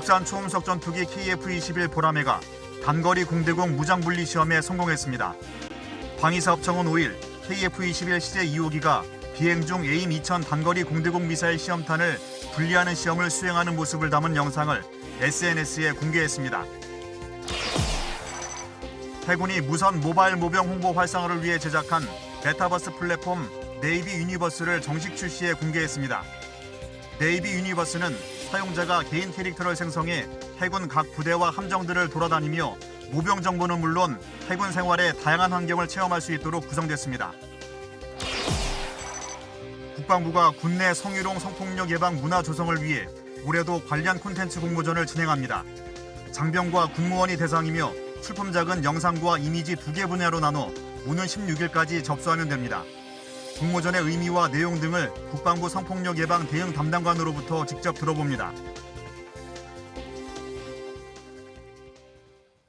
국산 초음속 전투기 KF-21 보라매가 단거리 공대공 무장분리 시험에 성공했습니다. 방위사업청은 5일 KF-21 시제 2호기가 비행 중 AIM-2000 단거리 공대공 미사일 시험탄을 분리하는 시험을 수행하는 모습을 담은 영상을 SNS에 공개했습니다. 해군이 무선 모바일 모병 홍보 활성화를 위해 제작한 메타버스 플랫폼 네이비 유니버스를 정식 출시해 공개했습니다. 네이비 유니버스는 사용자가 개인 캐릭터를 생성해 해군 각 부대와 함정들을 돌아다니며 모병 정보는 물론 해군 생활의 다양한 환경을 체험할 수 있도록 구성됐습니다. 국방부가 군내 성희롱 성폭력 예방 문화 조성을 위해 올해도 관련 콘텐츠 공모전을 진행합니다. 장병과 군무원이 대상이며 출품작은 영상과 이미지 2개 분야로 나눠 오는 16일까지 접수하면 됩니다. 공모전의 의미와 내용 등을 국방부 성폭력 예방 대응 담당관으로부터 직접 들어봅니다.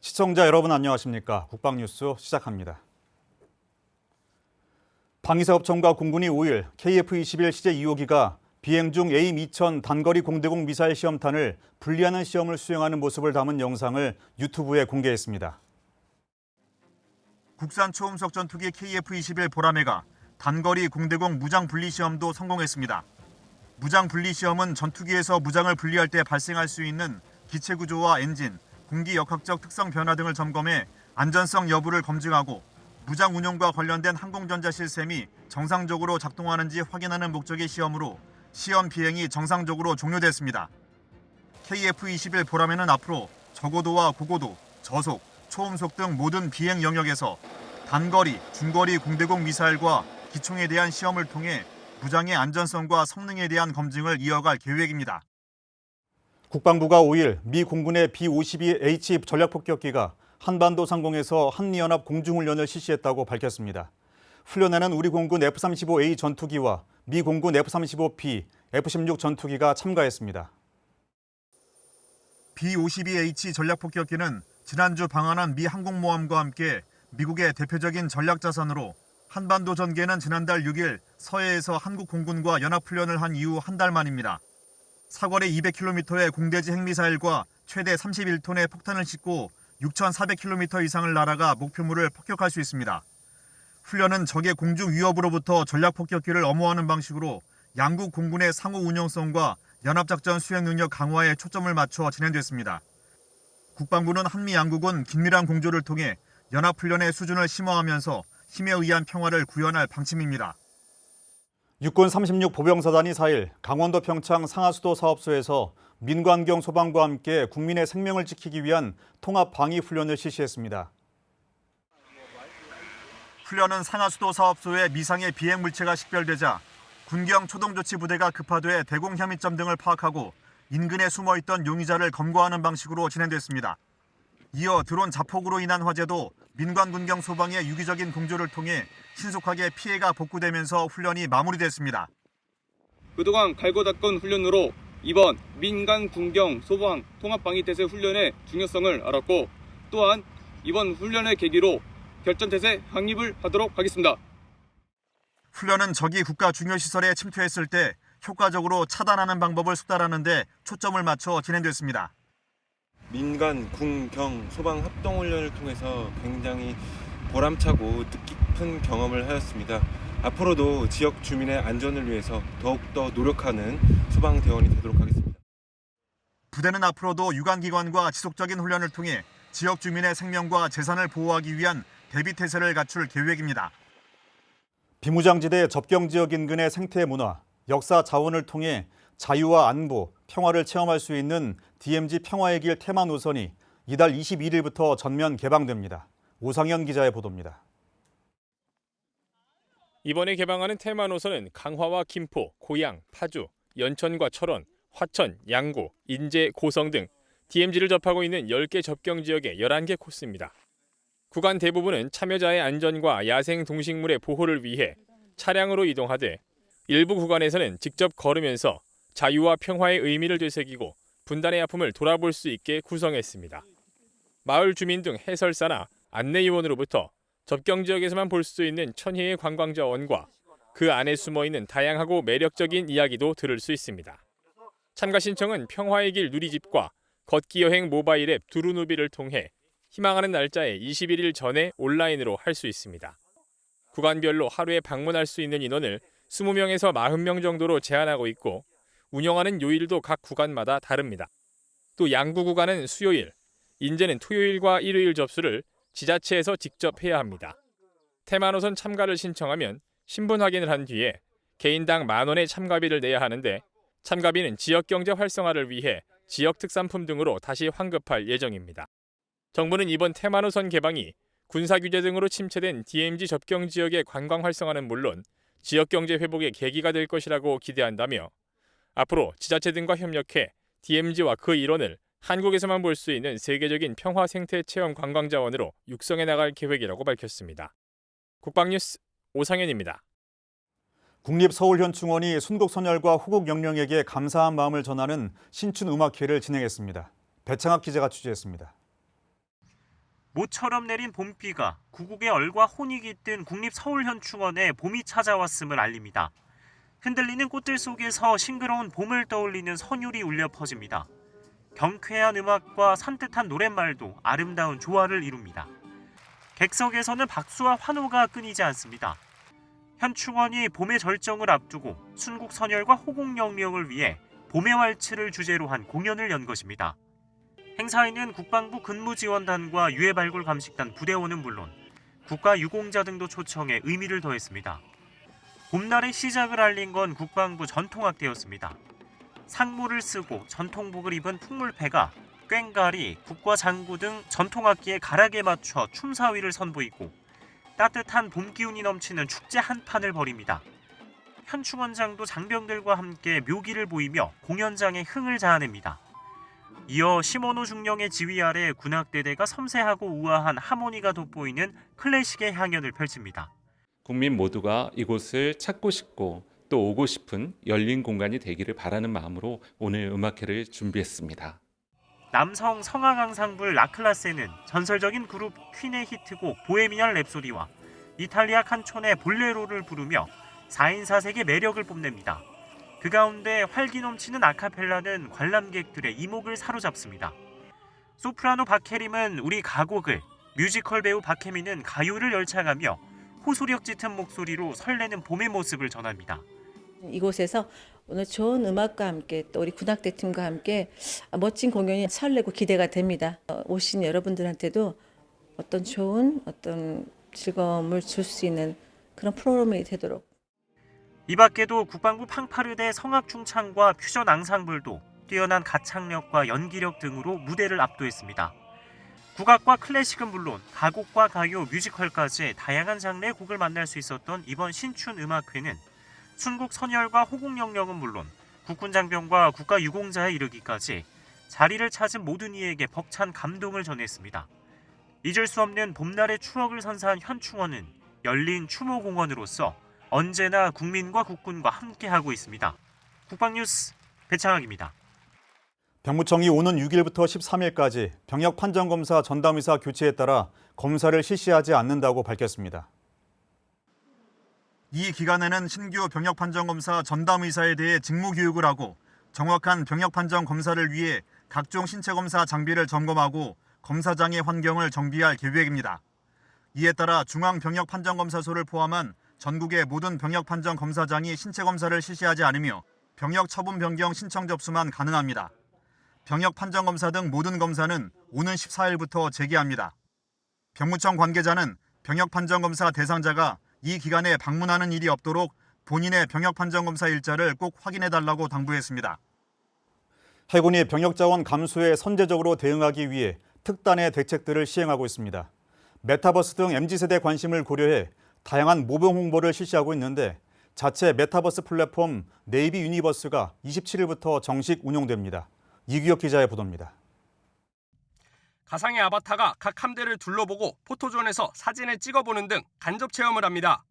시청자 여러분 안녕하십니까? 국방뉴스 시작합니다. 방위사업청과 공군이 5일 KF-21 시제 2호기가 비행 중 AIM-2000 단거리 공대공 미사일 시험탄을 분리하는 시험을 수행하는 모습을 담은 영상을 유튜브에 공개했습니다. 국산 초음속 전투기 KF-21 보라매가 단거리 공대공 무장 분리 시험도 성공했습니다. 무장 분리 시험은 전투기에서 무장을 분리할 때 발생할 수 있는 기체 구조와 엔진, 공기 역학적 특성 변화 등을 점검해 안전성 여부를 검증하고 무장 운용과 관련된 항공전자 시스템이 정상적으로 작동하는지 확인하는 목적의 시험으로 시험 비행이 정상적으로 종료됐습니다. KF-21 보라매는 앞으로 저고도와 고고도, 저속, 초음속 등 모든 비행 영역에서 단거리, 중거리 공대공 미사일과 기총에 대한 시험을 통해 무장의 안전성과 성능에 대한 검증을 이어갈 계획입니다. 국방부가 5일 미 공군의 B-52H 전략폭격기가 한반도 상공에서 한미연합 공중훈련을 실시했다고 밝혔습니다. 훈련에는 우리 공군 F-35A 전투기와 미 공군 F-35B, F-16 전투기가 참가했습니다. B-52H 전략폭격기는 지난주 방한한 미 항공모함과 함께 미국의 대표적인 전략자산으로 한반도 전개는 지난달 6일 서해에서 한국 공군과 연합훈련을 한 이후 한 달 만입니다. 사거리 200km의 공대지 핵미사일과 최대 31톤의 폭탄을 싣고 6,400km 이상을 날아가 목표물을 폭격할 수 있습니다. 훈련은 적의 공중 위협으로부터 전략폭격기를 엄호하는 방식으로 양국 공군의 상호 운용성과 연합작전 수행 능력 강화에 초점을 맞춰 진행됐습니다. 국방부는 한미 양국은 긴밀한 공조를 통해 연합훈련의 수준을 심화하면서 힘에 의한 평화를 구현할 방침입니다. 육군 36 보병사단이 4일 강원도 평창 상하수도 사업소에서 민관경 소방과 함께 국민의 생명을 지키기 위한 통합 방위 훈련을 실시했습니다. 훈련은 상하수도 사업소에 미상의 비행 물체가 식별되자 군경 초동조치부대가 급파돼 대공 혐의점 등을 파악하고 인근에 숨어있던 용의자를 검거하는 방식으로 진행됐습니다. 이어 드론 자폭으로 인한 화재도 민관 군경 소방의 유기적인 공조를 통해 신속하게 피해가 복구되면서 훈련이 마무리됐습니다. 그동안 갈고 닦은 훈련으로 이번 민간 군경 소방 통합방위태세 훈련의 중요성을 알았고 또한 이번 훈련의 계기로 결전태세 확립을 하도록 하겠습니다. 훈련은 적이 국가 중요시설에 침투했을 때 효과적으로 차단하는 방법을 숙달하는 데 초점을 맞춰 진행됐습니다. 민간, 군, 경, 소방 합동훈련을 통해서 굉장히 보람차고 뜻깊은 경험을 하였습니다. 앞으로도 지역 주민의 안전을 위해서 더욱더 노력하는 소방대원이 되도록 하겠습니다. 부대는 앞으로도 유관기관과 지속적인 훈련을 통해 지역 주민의 생명과 재산을 보호하기 위한 대비태세를 갖출 계획입니다. 비무장지대 접경지역 인근의 생태 문화, 역사 자원을 통해 자유와 안보, 평화를 체험할 수 있는 DMZ 평화의 길 테마 노선이 이달 21일부터 전면 개방됩니다. 오상현 기자의 보도입니다. 이번에 개방하는 테마 노선은 강화와 김포, 고양, 파주, 연천과 철원, 화천, 양구, 인제, 고성 등 DMZ를 접하고 있는 10개 접경 지역의 11개 코스입니다. 구간 대부분은 참여자의 안전과 야생 동식물의 보호를 위해 차량으로 이동하되 일부 구간에서는 직접 걸으면서 자유와 평화의 의미를 되새기고 분단의 아픔을 돌아볼 수 있게 구성했습니다. 마을 주민 등 해설사나 안내요원으로부터 접경 지역에서만 볼 수 있는 천혜의 관광자원과 그 안에 숨어있는 다양하고 매력적인 이야기도 들을 수 있습니다. 참가 신청은 평화의 길 누리집과 걷기 여행 모바일 앱 두루누비를 통해 희망하는 날짜에 21일 전에 온라인으로 할 수 있습니다. 구간별로 하루에 방문할 수 있는 인원을 20명에서 40명 정도로 제한하고 있고 운영하는 요일도 각 구간마다 다릅니다. 또 양구 구간은 수요일, 인제는 토요일과 일요일 접수를 지자체에서 직접 해야 합니다. 테마노선 참가를 신청하면 신분 확인을 한 뒤에 개인당 10,000원의 참가비를 내야 하는데 참가비는 지역경제 활성화를 위해 지역 특산품 등으로 다시 환급할 예정입니다. 정부는 이번 테마노선 개방이 군사규제 등으로 침체된 DMZ 접경 지역의 관광 활성화는 물론 지역경제 회복의 계기가 될 것이라고 기대한다며 앞으로 지자체 등과 협력해 DMZ와 그 일원을 한국에서만 볼 수 있는 세계적인 평화 생태 체험 관광 자원으로 육성해 나갈 계획이라고 밝혔습니다. 국방뉴스 오상현입니다. 국립서울현충원이 순국선열과 호국영령에게 감사한 마음을 전하는 신춘음악회를 진행했습니다. 배창학 기자가 취재했습니다. 모처럼 내린 봄비가 구국의 얼과 혼이 깃든 국립서울현충원에 봄이 찾아왔음을 알립니다. 흔들리는 꽃들 속에서 싱그러운 봄을 떠올리는 선율이 울려 퍼집니다. 경쾌한 음악과 산뜻한 노랫말도 아름다운 조화를 이룹니다. 객석에서는 박수와 환호가 끊이지 않습니다. 현충원이 봄의 절정을 앞두고 순국선열과 호국영령을 위해 봄의 왈츠를 주제로 한 공연을 연 것입니다. 행사에는 국방부 근무지원단과 유해발굴감식단 부대원은 물론 국가유공자 등도 초청해 의미를 더했습니다. 봄날의 시작을 알린 건 국방부 전통악대였습니다. 상무를 쓰고 전통복을 입은 풍물패가 꽹가리, 국과 장구 등 전통악기의 가락에 맞춰 춤사위를 선보이고 따뜻한 봄 기운이 넘치는 축제 한판을 벌입니다. 현충원장도 장병들과 함께 묘기를 보이며 공연장에 흥을 자아냅니다. 이어 시모노 중령의 지휘 아래 군악대대가 섬세하고 우아한 하모니가 돋보이는 클래식의 향연을 펼칩니다. 국민 모두가 이곳을 찾고 싶고 또 오고 싶은 열린 공간이 되기를 바라는 마음으로 오늘 음악회를 준비했습니다. 남성 성악 앙상블 라클라세는 전설적인 그룹 퀸의 히트곡 보헤미안 랩소디와 이탈리아 칸촌의 볼레로를 부르며 4인 4색의 매력을 뽐냅니다. 그 가운데 활기 넘치는 아카펠라는 관람객들의 이목을 사로잡습니다. 소프라노 박혜림은 우리 가곡을, 뮤지컬 배우 박혜민은 가요를 열창하며 호소력 짙은 목소리로 설레는 봄의 모습을 전합니다. 이곳에서 오늘 좋은 음악과 함께 또 우리 군악대 팀과 함께 멋진 공연이 설레고 기대가 됩니다. 오신 여러분들한테도 좋은 즐거움을 줄 수 있는 그런 프로그램이 되도록. 이 밖에도 국방부 팡파르대 성악중창과 퓨전 앙상블도 뛰어난 가창력과 연기력 등으로 무대를 압도했습니다. 국악과 클래식은 물론 가곡과 가요, 뮤지컬까지 다양한 장르의 곡을 만날 수 있었던 이번 신춘음악회는 순국선열과 호국영령은 물론 국군장병과 국가유공자에 이르기까지 자리를 찾은 모든 이에게 벅찬 감동을 전했습니다. 잊을 수 없는 봄날의 추억을 선사한 현충원은 열린 추모공원으로서 언제나 국민과 국군과 함께하고 있습니다. 국방뉴스 배창학입니다. 병무청이 오는 6일부터 13일까지 병역판정검사 전담의사 교체에 따라 검사를 실시하지 않는다고 밝혔습니다. 이 기간에는 신규 병역판정검사 전담의사에 대해 직무교육을 하고 정확한 병역판정 검사를 위해 각종 신체검사 장비를 점검하고 검사장의 환경을 정비할 계획입니다. 이에 따라 중앙병역판정검사소를 포함한 전국의 모든 병역판정검사장이 신체검사를 실시하지 않으며 병역처분 변경 신청 접수만 가능합니다. 병역판정검사 등 모든 검사는 오는 14일부터 재개합니다. 병무청 관계자는 병역판정검사 대상자가 이 기간에 방문하는 일이 없도록 본인의 병역판정검사 일자를 꼭 확인해달라고 당부했습니다. 해군이 병역자원 감소에 선제적으로 대응하기 위해 특단의 대책들을 시행하고 있습니다. 메타버스 등 MZ세대 관심을 고려해 다양한 모범 홍보를 실시하고 있는데 자체 메타버스 플랫폼 네이비 유니버스가 27일부터 정식 운용됩니다. 이규혁 기자의 보도입니다. 가상의 아바타가 각 함대를 둘러보고 포토존에서 사진을 찍어보는 등 간접 체험을 합니다.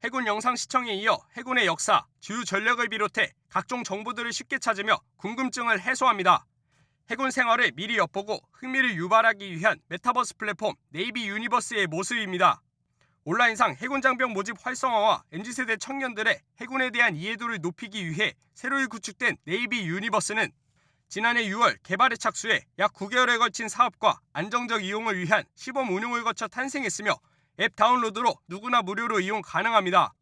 해군 영상 시청에 이어 해군의 역사, 주요 전력을 비롯해 각종 정보들을 쉽게 찾으며 궁금증을 해소합니다. 해군 생활을 미리 엿보고 흥미를 유발하기 위한 메타버스 플랫폼 네이비 유니버스의 모습입니다. 온라인상 해군 장병 모집 활성화와 MZ세대 청년들의 해군에 대한 이해도를 높이기 위해 새로이 구축된 네이비 유니버스는 지난해 6월 개발에 착수해 약 9개월에 걸친 사업과 안정적 이용을 위한 시범 운용을 거쳐 탄생했으며 앱 다운로드로 누구나 무료로 이용 가능합니다.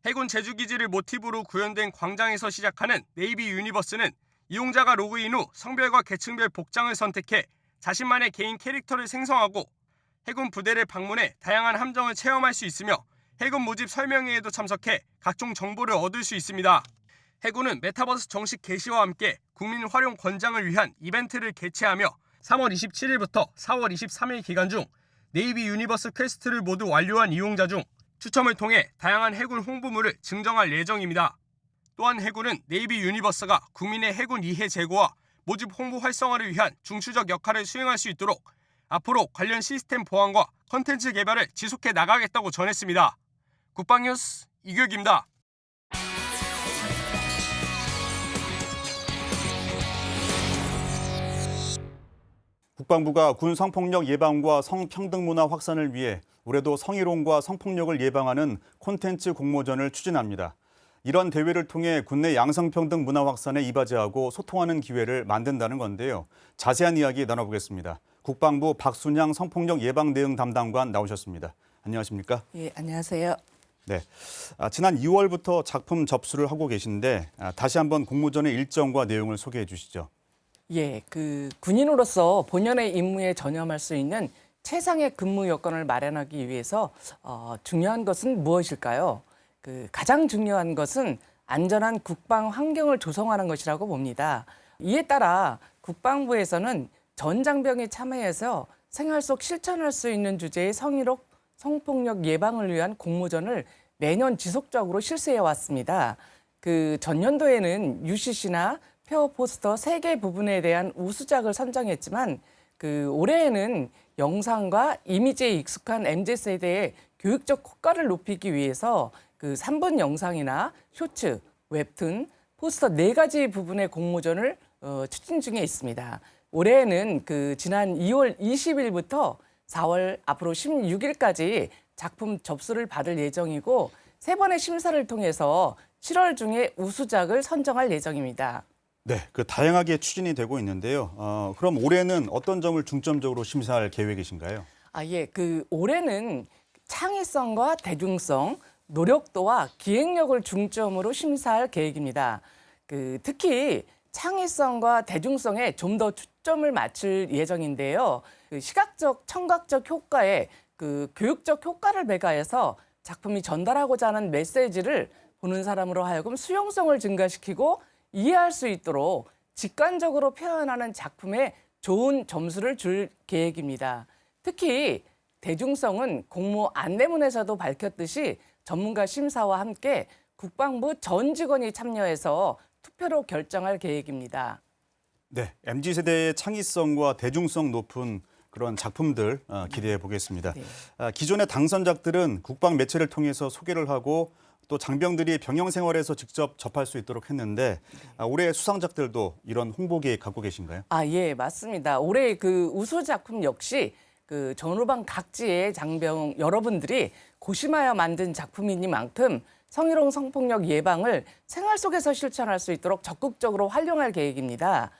해군 제주기지를 모티브로 구현된 광장에서 시작하는 네이비 유니버스는 이용자가 로그인 후 성별과 계층별 복장을 선택해 자신만의 개인 캐릭터를 생성하고 해군 부대를 방문해 다양한 함정을 체험할 수 있으며 해군 모집 설명회에도 참석해 각종 정보를 얻을 수 있습니다. 해군은 메타버스 정식 개시와 함께 국민 활용 권장을 위한 이벤트를 개최하며 3월 27일부터 4월 23일 기간 중 네이비 유니버스 퀘스트를 모두 완료한 이용자 중 추첨을 통해 다양한 해군 홍보물을 증정할 예정입니다. 또한 해군은 네이비 유니버스가 국민의 해군 이해 제고와 모집 홍보 활성화를 위한 중추적 역할을 수행할 수 있도록 앞으로 관련 시스템 보완과 컨텐츠 개발을 지속해 나가겠다고 전했습니다. 국방뉴스 이규혁입니다. 국방부가 군 성폭력 예방과 성평등 문화 확산을 위해 올해도 성희롱과 성폭력을 예방하는 콘텐츠 공모전을 추진합니다. 이런 대회를 통해 군내 양성평등 문화 확산에 이바지하고 소통하는 기회를 만든다는 건데요. 자세한 이야기 나눠보겠습니다. 국방부 박순양 성폭력 예방 대응 담당관 나오셨습니다. 안녕하십니까? 예, 안녕하세요. 네, 지난 2월부터 작품 접수를 하고 계신데 다시 한번 공모전의 일정과 내용을 소개해 주시죠. 예, 군인으로서 본연의 임무에 전념할 수 있는 최상의 근무 여건을 마련하기 위해서 중요한 것은 무엇일까요? 가장 중요한 것은 안전한 국방 환경을 조성하는 것이라고 봅니다. 이에 따라 국방부에서는 전 장병이 참여해서 생활 속 실천할 수 있는 주제의 성희롱, 성폭력 예방을 위한 공모전을 매년 지속적으로 실시해 왔습니다. 전년도에는 UCC나 페어 포스터 3개 부분에 대한 우수작을 선정했지만 올해에는 영상과 이미지에 익숙한 MZ세대의 교육적 효과를 높이기 위해서 3분 영상이나 쇼츠, 웹툰, 포스터 4가지 부분의 공모전을 추진 중에 있습니다. 올해에는 지난 2월 20일부터 4월 앞으로 16일까지 작품 접수를 받을 예정이고 3번의 심사를 통해서 7월 중에 우수작을 선정할 예정입니다. 네, 다양하게 추진이 되고 있는데요. 그럼 올해는 어떤 점을 중점적으로 심사할 계획이신가요? 예, 올해는 창의성과 대중성, 노력도와 기획력을 중점으로 심사할 계획입니다. 특히 창의성과 대중성에 좀 더 초점을 맞출 예정인데요. 시각적, 청각적 효과에 교육적 효과를 배가해서 작품이 전달하고자 하는 메시지를 보는 사람으로 하여금 수용성을 증가시키고 이해할 수 있도록 직관적으로 표현하는 작품에 좋은 점수를 줄 계획입니다. 특히 대중성은 공모 안내문에서도 밝혔듯이 전문가 심사와 함께 국방부 전 직원이 참여해서 투표로 결정할 계획입니다. 네, MZ세대의 창의성과 대중성 높은 그런 작품들 기대해 보겠습니다. 네. 기존의 당선작들은 국방 매체를 통해서 소개를 하고 또 장병들이 병영 생활에서 직접 접할 수 있도록 했는데 올해 수상작들도 이런 홍보 계획 갖고 계신가요? 예, 맞습니다. 올해 우수 작품 역시 전후방 각지의 장병 여러분들이 고심하여 만든 작품이니만큼 성희롱 성폭력 예방을 생활 속에서 실천할 수 있도록 적극적으로 활용할 계획입니다.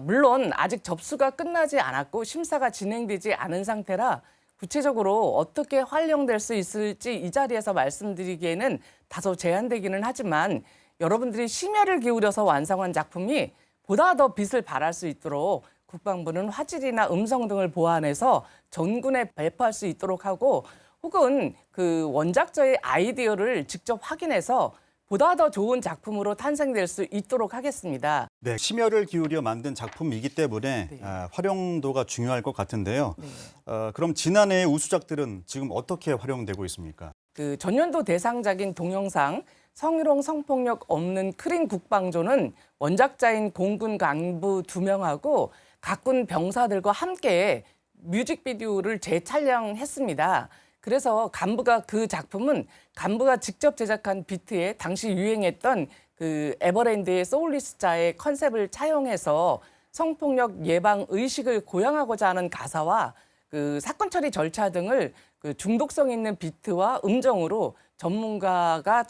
물론 아직 접수가 끝나지 않았고 심사가 진행되지 않은 상태라 구체적으로 어떻게 활용될 수 있을지 이 자리에서 말씀드리기에는 다소 제한되기는 하지만 여러분들이 심혈을 기울여서 완성한 작품이 보다 더 빛을 발할 수 있도록 국방부는 화질이나 음성 등을 보완해서 전군에 배포할 수 있도록 하고 혹은 원작자의 아이디어를 직접 확인해서 보다 더 좋은 작품으로 탄생될 수 있도록 하겠습니다. 네, 심혈을 기울여 만든 작품이기 때문에 네. 활용도가 중요할 것 같은데요. 네. 그럼 지난해 우수작들은 지금 어떻게 활용되고 있습니까? 전년도 대상작인 동영상 성희롱 성폭력 없는 크린 국방조는 원작자인 공군 간부 2명하고 각군 병사들과 함께 뮤직비디오를 재촬영했습니다. 그래서 간부가 작품은 간부가 직접 제작한 비트에 당시 유행했던 에버랜드의 소울리스자의 컨셉을 차용해서 성폭력 예방 의식을 고양하고자 하는 가사와 사건 처리 절차 등을 중독성 있는 비트와 음정으로 전문가가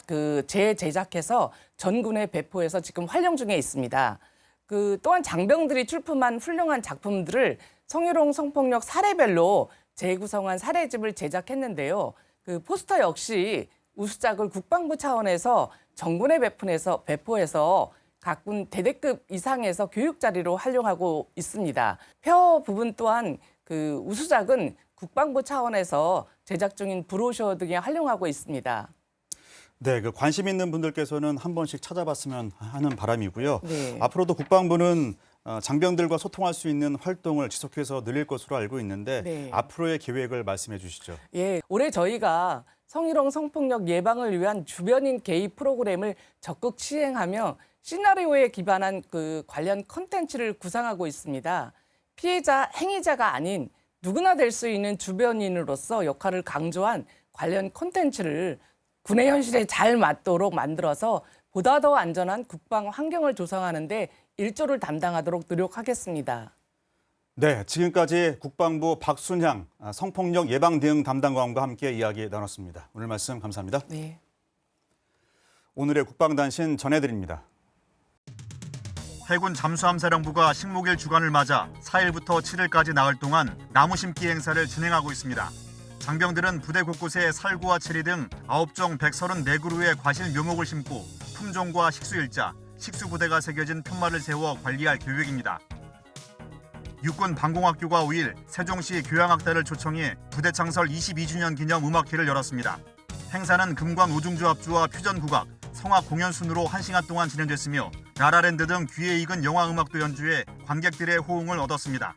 재제작해서 전군에 배포해서 지금 활용 중에 있습니다. 또한 장병들이 출품한 훌륭한 작품들을 성희롱 성폭력 사례별로 재구성한 사례집을 제작했는데요. 포스터 역시 우수작을 국방부 차원에서 정군에 배포해서 각군 대대급 이상에서 교육 자리로 활용하고 있습니다. 표 부분 또한 우수작은 국방부 차원에서 제작 중인 브로셔 등에 활용하고 있습니다. 네, 관심 있는 분들께서는 한 번씩 찾아봤으면 하는 바람이고요. 네. 앞으로도 국방부는 장병들과 소통할 수 있는 활동을 지속해서 늘릴 것으로 알고 있는데 네. 앞으로의 계획을 말씀해 주시죠. 예, 올해 저희가 성희롱 성폭력 예방을 위한 주변인 개입 프로그램을 적극 시행하며 시나리오에 기반한 관련 컨텐츠를 구상하고 있습니다. 피해자, 행위자가 아닌 누구나 될 수 있는 주변인으로서 역할을 강조한 관련 컨텐츠를 군의 현실에 잘 맞도록 만들어서 보다 더 안전한 국방 환경을 조성하는 데 일조를 담당하도록 노력하겠습니다. 네, 지금까지 국방부 박순향 성폭력 예방 대응 담당관과 함께 이야기 나눴습니다. 오늘 말씀 감사합니다. 네. 오늘의 국방단신 전해드립니다. 해군 잠수함사령부가 식목일 주간을 맞아 4일부터 7일까지 나흘 동안 나무 심기 행사를 진행하고 있습니다. 장병들은 부대 곳곳에 살구와 체리 등 9종 134그루의 과실 묘목을 심고 품종과 식수일자, 식수부대가 새겨진 편말을 세워 관리할 계획입니다. 육군 방공학교가 5일 세종시 교향악단을 초청해 부대 창설 22주년 기념 음악회를 열었습니다. 행사는 금관 오중주 합주와 퓨전 국악, 성악 공연 순으로 1시간 동안 진행됐으며 라라랜드 등 귀에 익은 영화 음악도 연주해 관객들의 호응을 얻었습니다.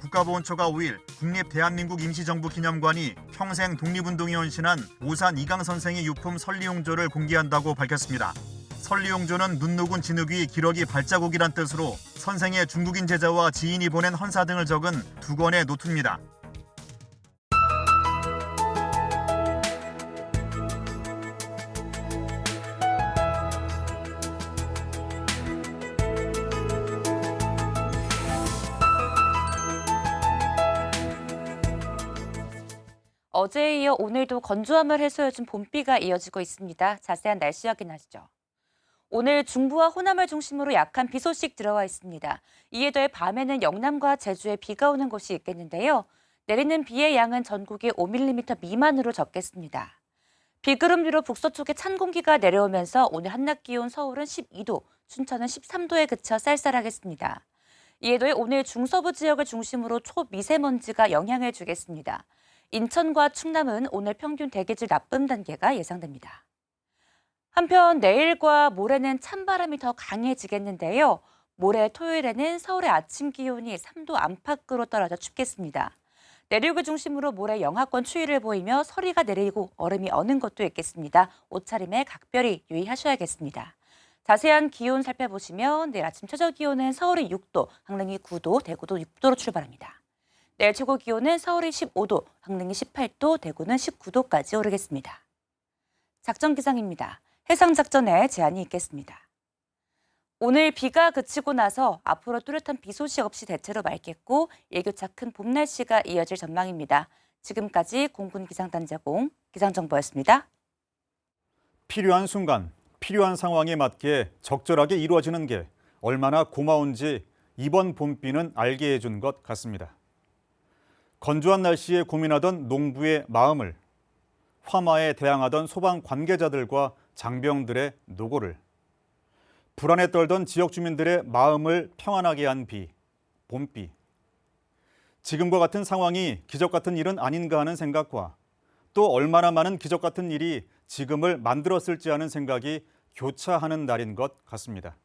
국가보훈처가 5일 국립대한민국 임시정부 기념관이 평생 독립운동에 헌신한 오산 이강 선생의 유품 설리용조를 공개한다고 밝혔습니다. 설리용조는 눈 녹은 진흙 위 기러기 발자국이란 뜻으로 선생의 중국인 제자와 지인이 보낸 헌사 등을 적은 2권의 노트입니다. 어제에 이어 오늘도 건조함을 해소해준 봄비가 이어지고 있습니다. 자세한 날씨 확인하시죠. 오늘 중부와 호남을 중심으로 약한 비 소식 들어와 있습니다. 이에 더해 밤에는 영남과 제주에 비가 오는 곳이 있겠는데요. 내리는 비의 양은 전국에 5mm 미만으로 적겠습니다. 비구름 위로 북서쪽에 찬 공기가 내려오면서 오늘 한낮 기온 서울은 12도, 춘천은 13도에 그쳐 쌀쌀하겠습니다. 이에 더해 오늘 중서부 지역을 중심으로 초미세먼지가 영향을 주겠습니다. 인천과 충남은 오늘 평균 대기질 나쁨 단계가 예상됩니다. 한편 내일과 모레는 찬바람이 더 강해지겠는데요. 모레 토요일에는 서울의 아침 기온이 3도 안팎으로 떨어져 춥겠습니다. 내륙을 중심으로 모레 영하권 추위를 보이며 서리가 내리고 얼음이 어는 곳도 있겠습니다. 옷차림에 각별히 유의하셔야겠습니다. 자세한 기온 살펴보시면 내일 아침 최저 기온은 서울이 6도, 강릉이 9도, 대구도 6도로 출발합니다. 내일 최고 기온은 서울이 15도, 강릉이 18도, 대구는 19도까지 오르겠습니다. 작전 기상입니다. 해상 작전에 제한이 있겠습니다. 오늘 비가 그치고 나서 앞으로 뚜렷한 비 소식 없이 대체로 맑겠고 일교차 큰 봄 날씨가 이어질 전망입니다. 지금까지 공군 기상단제공 기상정보였습니다. 필요한 순간, 필요한 상황에 맞게 적절하게 이루어지는 게 얼마나 고마운지 이번 봄비는 알게 해준 것 같습니다. 건조한 날씨에 고민하던 농부의 마음을, 화마에 대항하던 소방 관계자들과 장병들의 노고를, 불안에 떨던 지역 주민들의 마음을 평안하게 한 비, 봄비. 지금과 같은 상황이 기적 같은 일은 아닌가 하는 생각과 또 얼마나 많은 기적 같은 일이 지금을 만들었을지 하는 생각이 교차하는 날인 것 같습니다.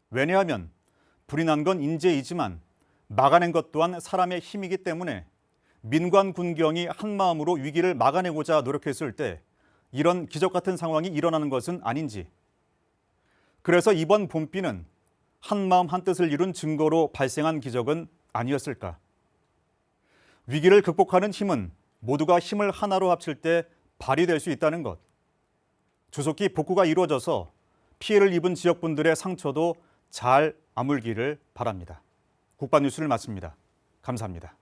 왜냐하면 불이 난 건 인재이지만 막아낸 것 또한 사람의 힘이기 때문에 민관 군경이 한마음으로 위기를 막아내고자 노력했을 때 이런 기적 같은 상황이 일어나는 것은 아닌지. 그래서 이번 봄비는 한마음 한뜻을 이룬 증거로 발생한 기적은 아니었을까. 위기를 극복하는 힘은 모두가 힘을 하나로 합칠 때 발휘될 수 있다는 것. 조속히 복구가 이루어져서 피해를 입은 지역분들의 상처도 잘 아물기를 바랍니다. 국방뉴스를 마칩니다. 감사합니다.